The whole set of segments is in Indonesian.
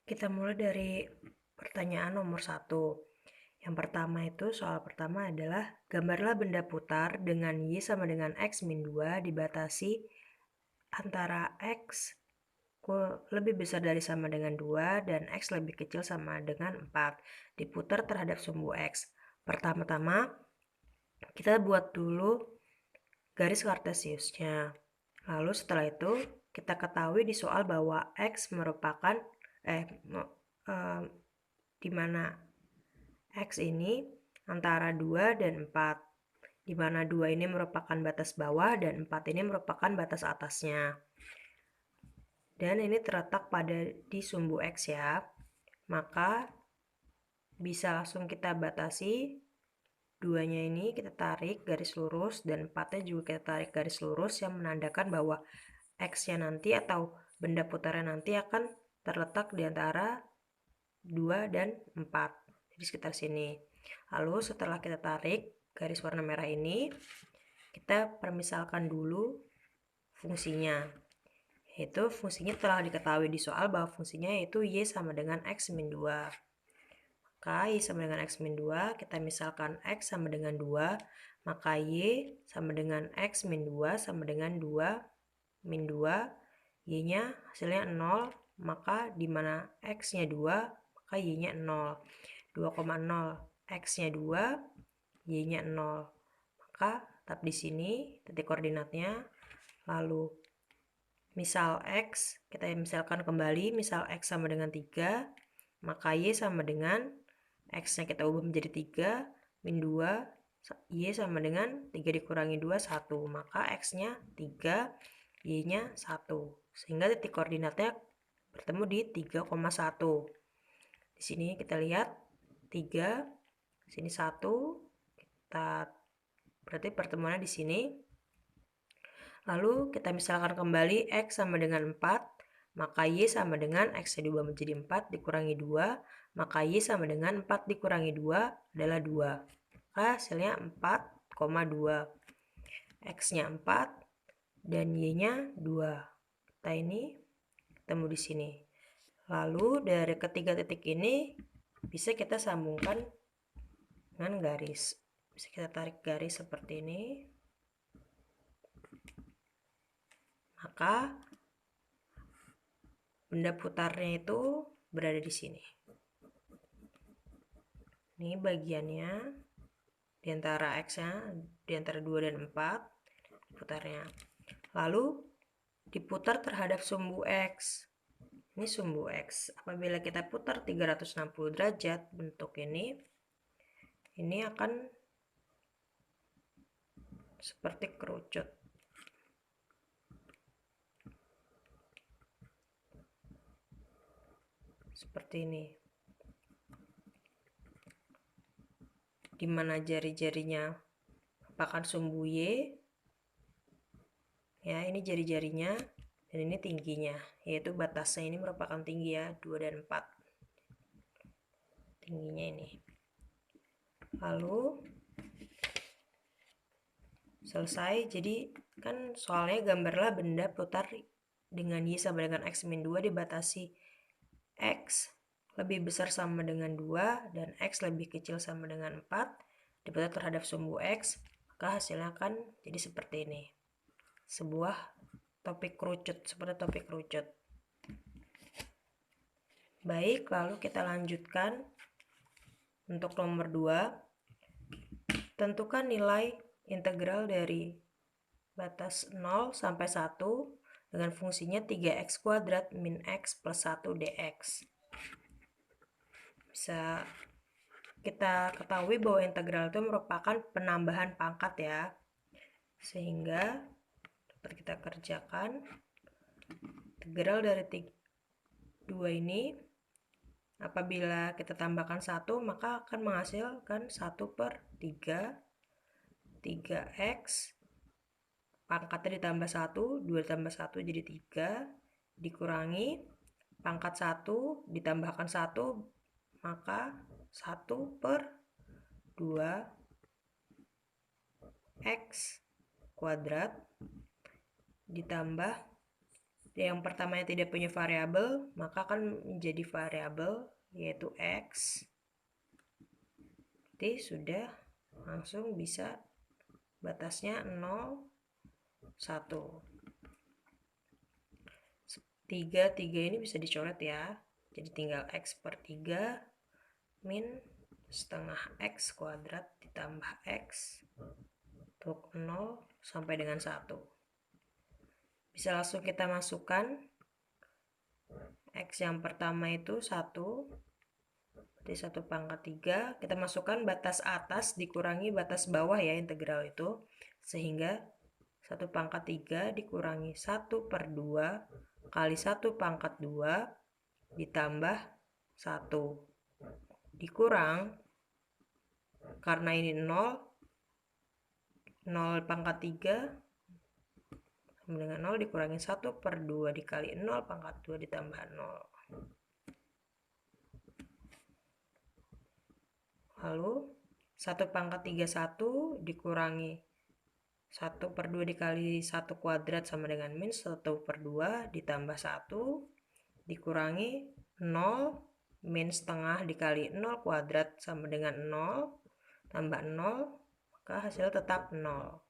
Kita mulai dari pertanyaan nomor 1. Yang pertama itu, soal pertama adalah gambarlah benda putar dengan Y sama dengan X min 2 dibatasi antara X lebih besar dari sama dengan 2 dan X lebih kecil sama dengan 4. Diputar terhadap sumbu X. Pertama-tama kita buat dulu garis kartesiusnya. Lalu setelah itu kita ketahui di soal bahwa X merupakan di mana X ini antara 2 dan 4, di mana 2 ini merupakan batas bawah dan 4 ini merupakan batas atasnya. Dan ini terletak di sumbu X ya. Maka bisa langsung kita batasi 2-nya ini kita tarik garis lurus dan 4-nya juga kita tarik garis lurus yang menandakan bahwa X-nya nanti atau benda putarnya nanti akan terletak di antara 2 dan 4. Jadi sekitar sini. Lalu setelah kita tarik garis warna merah ini, kita permisalkan dulu fungsinya. Yaitu fungsinya telah diketahui di soal bahwa fungsinya yaitu Y sama dengan X min 2. Maka Y sama dengan X min 2, kita misalkan X sama dengan 2, maka Y sama dengan X min 2 sama dengan 2 min 2, Y-nya hasilnya 0, maka di mana X-nya 2, maka Y-nya 0. 2,0, X-nya 2, Y-nya 0. Maka tetap di sini titik koordinatnya. Lalu misal X, kita misalkan kembali, misal X sama dengan 3, maka Y sama dengan X-nya kita ubah menjadi 3, min 2, Y sama dengan 3 dikurangi 2, 1. Maka X-nya 3, Y-nya 1. Sehingga titik koordinatnya bertemu di 3,1. Di sini kita lihat 3, sini 1, kita berarti pertemuannya di sini. Lalu kita misalkan kembali X sama dengan 4, maka Y sama dengan X-nya diubah menjadi 4 dikurangi 2, maka Y sama dengan 4 dikurangi 2 adalah 2. Maka hasilnya 4,2. X-nya 4 dan Y-nya 2. Kita ini ketemu di sini. Lalu dari ketiga titik ini bisa kita sambungkan dengan garis. Bisa kita tarik garis seperti ini. Maka benda putarnya itu berada di sini. Ini bagiannya di antara X-nya, di antara 2 dan 4 putarnya. Lalu diputar terhadap sumbu X. Ini sumbu X. Apabila kita putar 360 derajat bentuk ini akan seperti kerucut. Seperti ini. Di mana jari-jarinya merupakan sumbu Y. Ya, ini jari-jarinya dan ini tingginya, yaitu batasnya ini merupakan tinggi ya, 2 dan 4. Tingginya ini. Lalu selesai. Jadi kan soalnya gambarlah benda putar dengan Y sama dengan X min 2 dibatasi X lebih besar sama dengan 2 dan X lebih kecil sama dengan 4 diputar terhadap sumbu X, maka hasilnya akan jadi seperti ini. Sebuah topik kerucut, seperti topik kerucut. Baik, lalu kita lanjutkan untuk nomor 2. Tentukan nilai integral dari batas 0 sampai 1 dengan fungsinya 3x kuadrat min x plus 1 dx. Bisa kita ketahui bahwa integral itu merupakan penambahan pangkat ya. Sehingga dapat kita kerjakan integral dari 2 ini apabila kita tambahkan 1 maka akan menghasilkan 1/3 3x pangkatnya ditambah 1, 2 ditambah 1 jadi 3, dikurangi pangkat 1 ditambahkan 1, maka 1/2 x kuadrat ditambah Yang pertamanya tidak punya variabel, maka akan menjadi variabel yaitu X. Jadi sudah langsung bisa batasnya 0, 1. 3 ini bisa dicoret ya. Jadi tinggal X per 3 min setengah X kuadrat ditambah X untuk 0 sampai dengan 1. Bisa langsung kita masukkan X yang pertama itu 1, jadi 1 pangkat 3, kita masukkan batas atas dikurangi batas bawah ya, integral itu, sehingga 1 pangkat 3 dikurangi 1 per 2 kali 1 pangkat 2 ditambah 1 dikurang, karena ini 0 pangkat 3 sama dengan 0 dikurangi 1 per 2 dikali 0 pangkat 2 ditambah 0. Lalu 1 pangkat 3 1 dikurangi 1 per 2 dikali 1 kuadrat sama dengan min 1 per 2 ditambah 1 dikurangi 0 min setengah dikali 0 kuadrat sama dengan 0 tambah 0, maka hasil tetap 0.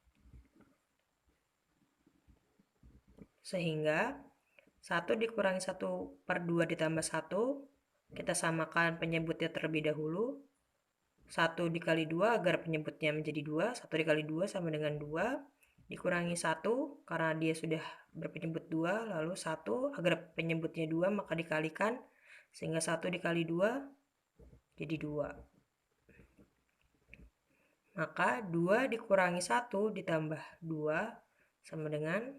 Sehingga 1 dikurangi 1 per 2 ditambah 1, kita samakan penyebutnya terlebih dahulu. 1 dikali 2 agar penyebutnya menjadi 2, 1 dikali 2 sama dengan 2, dikurangi 1 karena dia sudah berpenyebut 2, lalu 1 agar penyebutnya 2 maka dikalikan, sehingga 1 dikali 2 jadi 2. Maka 2 dikurangi 1 ditambah 2 sama dengan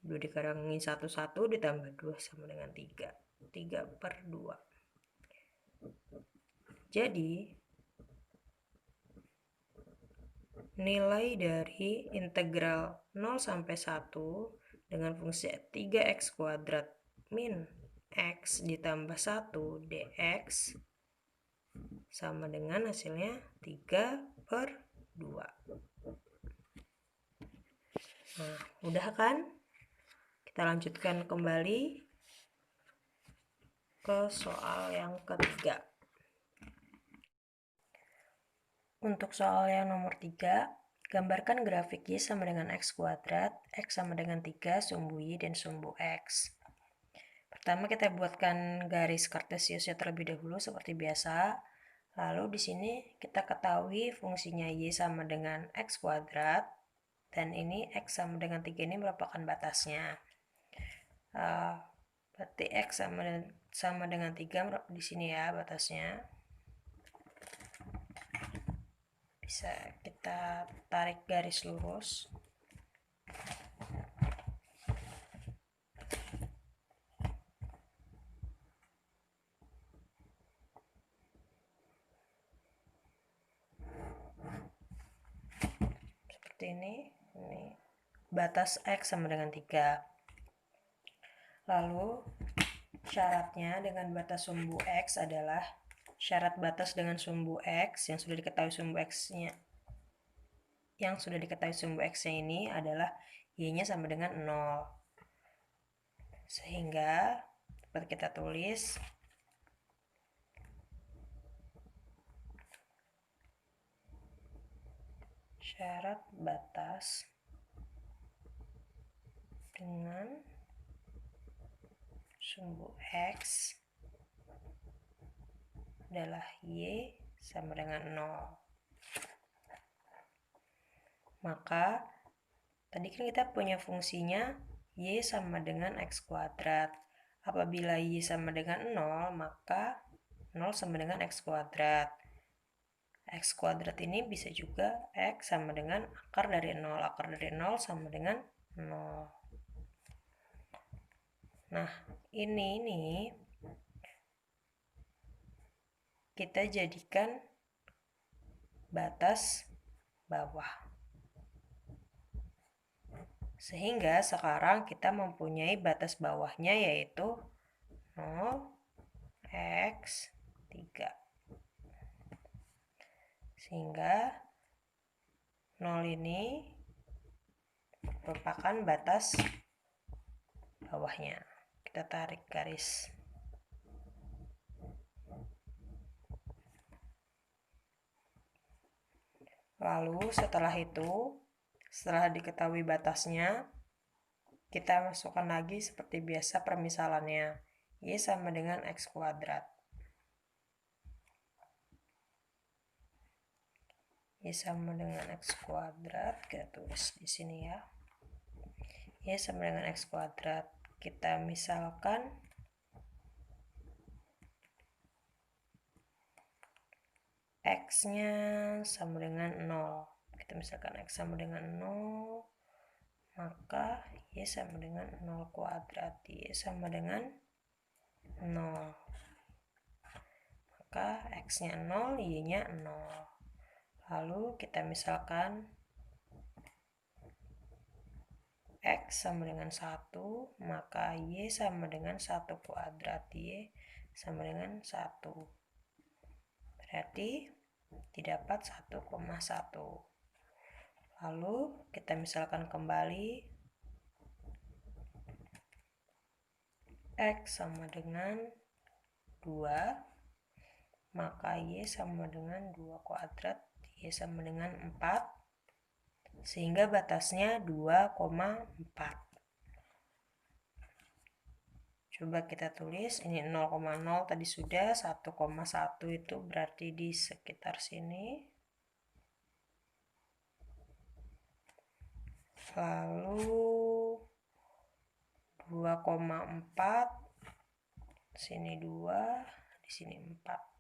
2 dikurangi 1, 1 ditambah 2 sama dengan 3. 3 per 2. Jadi, nilai dari integral 0 sampai 1 dengan fungsi 3x kuadrat min x ditambah 1 dx sama dengan hasilnya 3 per 2. Nah, udah kan? Kita lanjutkan kembali ke soal yang ketiga. Untuk soal yang nomor 3, gambarkan grafik Y sama dengan X kuadrat, X sama dengan 3, sumbu Y dan sumbu X. Pertama kita buatkan garis kartesiusnya terlebih dahulu seperti biasa. Lalu di sini kita ketahui fungsinya Y sama dengan X kuadrat, dan ini X sama dengan 3 ini merupakan batasnya. Berarti X sama dengan 3 di sini ya batasnya. Bisa kita tarik garis lurus. Seperti ini batas X sama dengan 3. Lalu syaratnya dengan batas sumbu X adalah syarat batas dengan sumbu X yang sudah diketahui sumbu X-nya. Yang sudah diketahui sumbu X-nya ini adalah Y-nya sama dengan 0. Sehingga dapat kita tulis syarat batas dengan sumbu X adalah Y sama dengan 0. Maka tadi kan kita punya fungsinya Y sama dengan X kuadrat. Apabila Y sama dengan 0, maka 0 sama dengan X kuadrat. X kuadrat ini bisa juga X sama dengan akar dari 0. Akar dari 0 sama dengan 0. Nah, ini kita jadikan batas bawah. Sehingga sekarang kita mempunyai batas bawahnya yaitu 0x3. Sehingga 0 ini merupakan batas bawahnya. Kita tarik garis. Lalu setelah itu, setelah diketahui batasnya, kita masukkan lagi seperti biasa permisalannya. Y sama dengan X kuadrat. Y sama dengan X kuadrat, kita tulis di sini ya. Y sama dengan X kuadrat. Kita misalkan X-nya sama dengan 0. Kita misalkan X sama dengan 0, maka Y sama dengan 0 kuadrat. Y sama dengan 0. Maka X-nya 0, Y-nya 0. Lalu kita misalkan X sama dengan 1, maka Y sama dengan 1 kuadrat. Y sama dengan 1. Berarti didapat 1,1. Lalu kita misalkan kembali X sama dengan 2, maka Y sama dengan 2 kuadrat. Y sama dengan 4, sehingga batasnya 2,4. Coba kita tulis, ini 0,0 tadi sudah, 1,1 itu berarti di sekitar sini. Lalu 2,4, sini 2, di sini 4.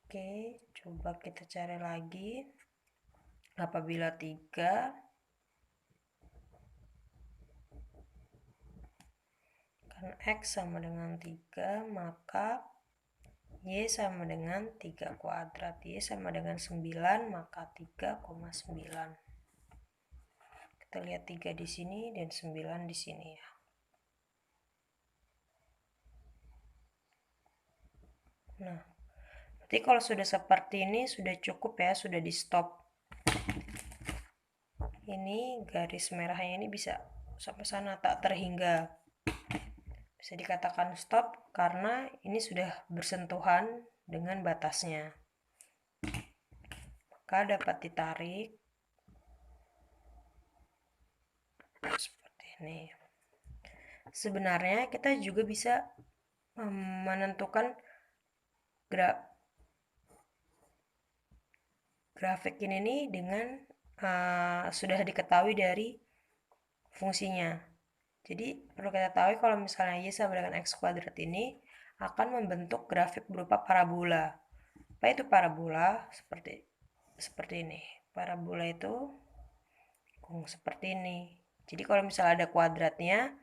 Oke, coba kita cari lagi. Apabila 3, karena X sama dengan 3, maka Y sama dengan 3 kuadrat. Y sama dengan 9, maka 3,9. Kita lihat 3 di sini dan 9 di sini ya. Nah, berarti kalau sudah seperti ini sudah cukup ya, sudah di stop. Ini garis merahnya ini bisa sampai sana, tak terhingga. Bisa dikatakan stop karena ini sudah bersentuhan dengan batasnya. Maka dapat ditarik seperti ini. Sebenarnya kita juga bisa menentukan grafik ini dengan sudah diketahui dari fungsinya. Jadi perlu kita tahu kalau misalnya Y sama dengan X kuadrat ini akan membentuk grafik berupa parabola. Apa itu parabola? Seperti ini. Parabola itu seperti ini. Jadi kalau misalnya ada kuadratnya,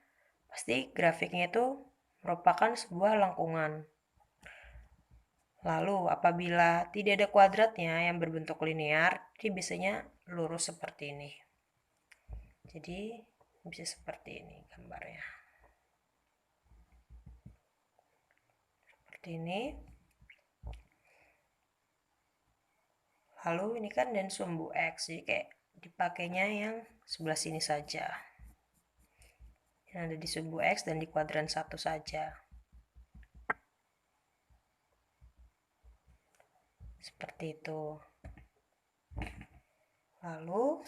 pasti grafiknya itu merupakan sebuah lengkungan. Lalu apabila tidak ada kuadratnya yang berbentuk linear, jadi biasanya lurus seperti ini. Jadi bisa seperti ini gambarnya. Seperti ini. Lalu ini kan dan sumbu X, jadi kayak dipakainya yang sebelah sini saja. Yang ada di sumbu X dan di kuadran 1 saja. Seperti itu. Lalu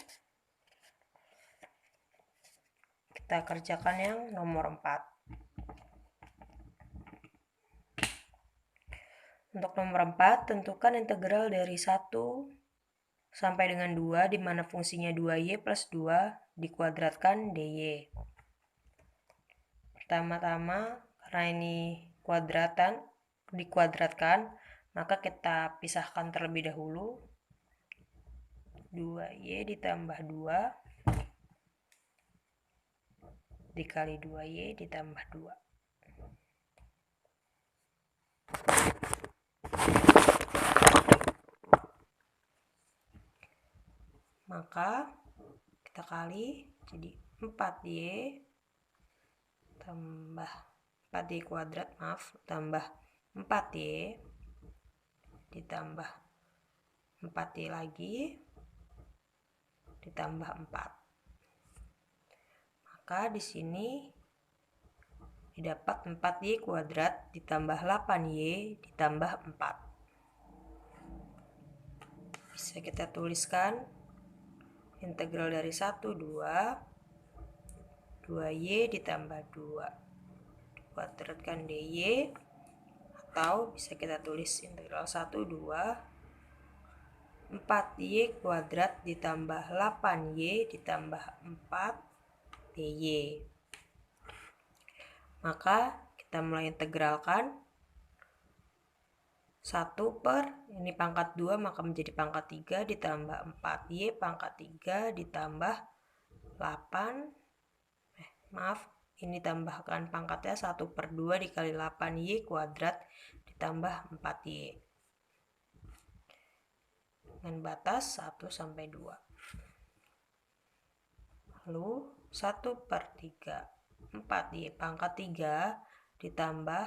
kita kerjakan yang nomor 4. Untuk nomor 4, tentukan integral dari 1 sampai dengan 2, di mana fungsinya 2y plus 2 dikuadratkan dy. Pertama-tama, karena ini dikuadratkan, maka kita pisahkan terlebih dahulu. 2y ditambah 2 dikali 2y ditambah 2. Maka kita kali jadi 4y tambah 4y kuadrat, tambah 4y ditambah 4y lagi ditambah 4. Maka di sini didapat 4y kuadrat ditambah 8y ditambah 4. Bisa kita tuliskan integral dari 1, 2y ditambah 2 dikuadratkan dy, atau bisa kita tulis integral 1, 2 4y kuadrat ditambah 8y ditambah 4 dy. Maka kita mulai integralkan 1 per ini pangkat 2 maka menjadi pangkat 3 ditambah 4y pangkat 3 ditambah 8 ini tambahkan pangkatnya 1 per 2 dikali 8y kuadrat ditambah 4y dengan batas 1 sampai 2. Lalu 1 per 3 4y pangkat 3 ditambah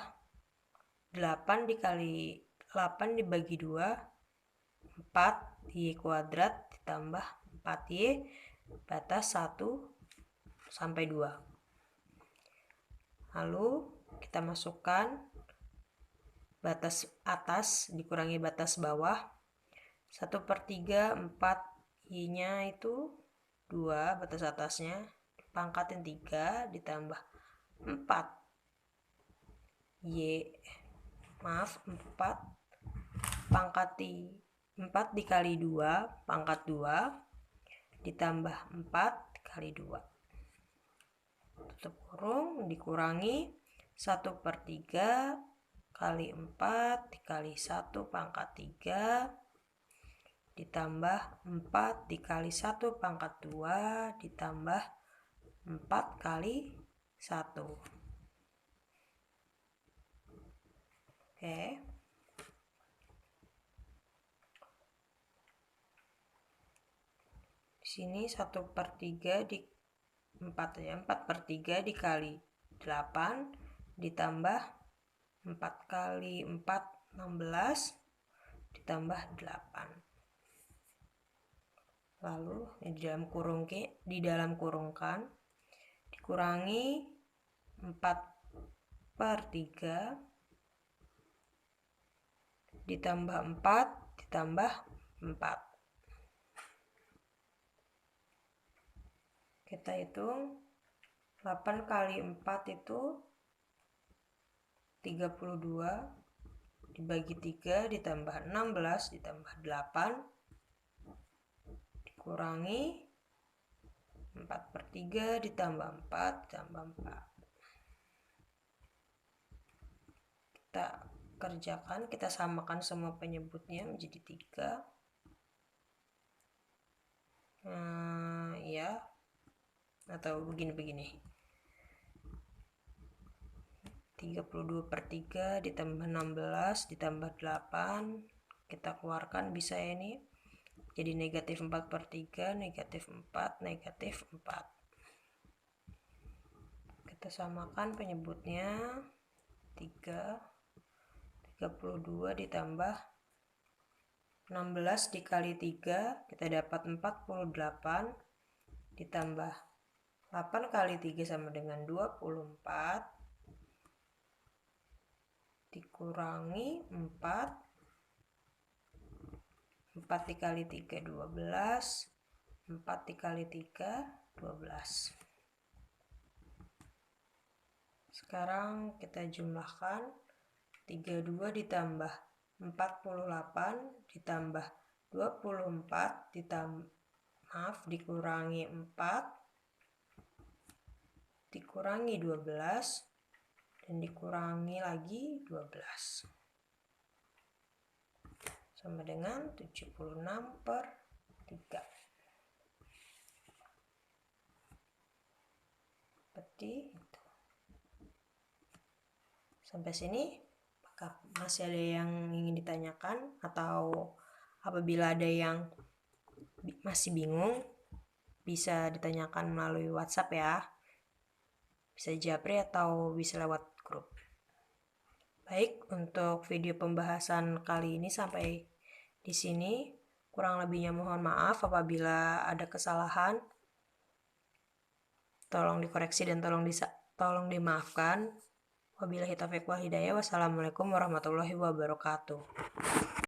8 dikali 8 dibagi 2 4y kuadrat ditambah 4y batas 1 sampai 2. Lalu kita masukkan batas atas dikurangi batas bawah. 1 per 3 4y nya itu 2 batas atasnya pangkatin 3 ditambah 4 pangkat 4 dikali 2 pangkat 2 ditambah 4 kali 2 tutup kurung dikurangi 1 per 3 kali 4 dikali 1 pangkat 3 ditambah 4 dikali 1 pangkat 2 ditambah 4 kali 1. Oke. Di sini 1 per 3 di 4 ya, 4 per 3 dikali 8 ditambah 4 kali 4 16 ditambah 8. Lalu di dalam kurungkan dikurangi 4 per 3 ditambah 4 ditambah 4. Kita hitung 8 kali 4 itu 32 dibagi 3 ditambah 16 ditambah 8 dikurangi 4 per 3 ditambah 4 ditambah 4. Kita kerjakan, kita samakan semua penyebutnya menjadi 3. Ya, atau begini. 32 per 3 ditambah 16 ditambah 8. Kita keluarkan bisa ya ini. Jadi negatif 4 per 3, negatif 4, negatif 4. Kita samakan penyebutnya 32 ditambah 16 dikali 3, kita dapat 48, ditambah 8 kali 3 sama dengan 24, dikurangi 4 dikali 3 12, 4 dikali 3 12. Sekarang kita jumlahkan 32 ditambah 48 ditambah 24 dikurangi 4 dikurangi 12 dan dikurangi lagi 12 sama dengan 76 per 3. Seperti itu. Sampai sini, apakah masih ada yang ingin ditanyakan? Atau apabila ada yang masih bingung, bisa ditanyakan melalui WhatsApp ya. Bisa japri atau bisa lewat grup. Baik, untuk video pembahasan kali ini sampai di sini. Kurang lebihnya mohon maaf apabila ada kesalahan. Tolong dikoreksi dan tolong dimaafkan. Wabillahi taufiq wal hidayah. Wassalamualaikum warahmatullahi wabarakatuh.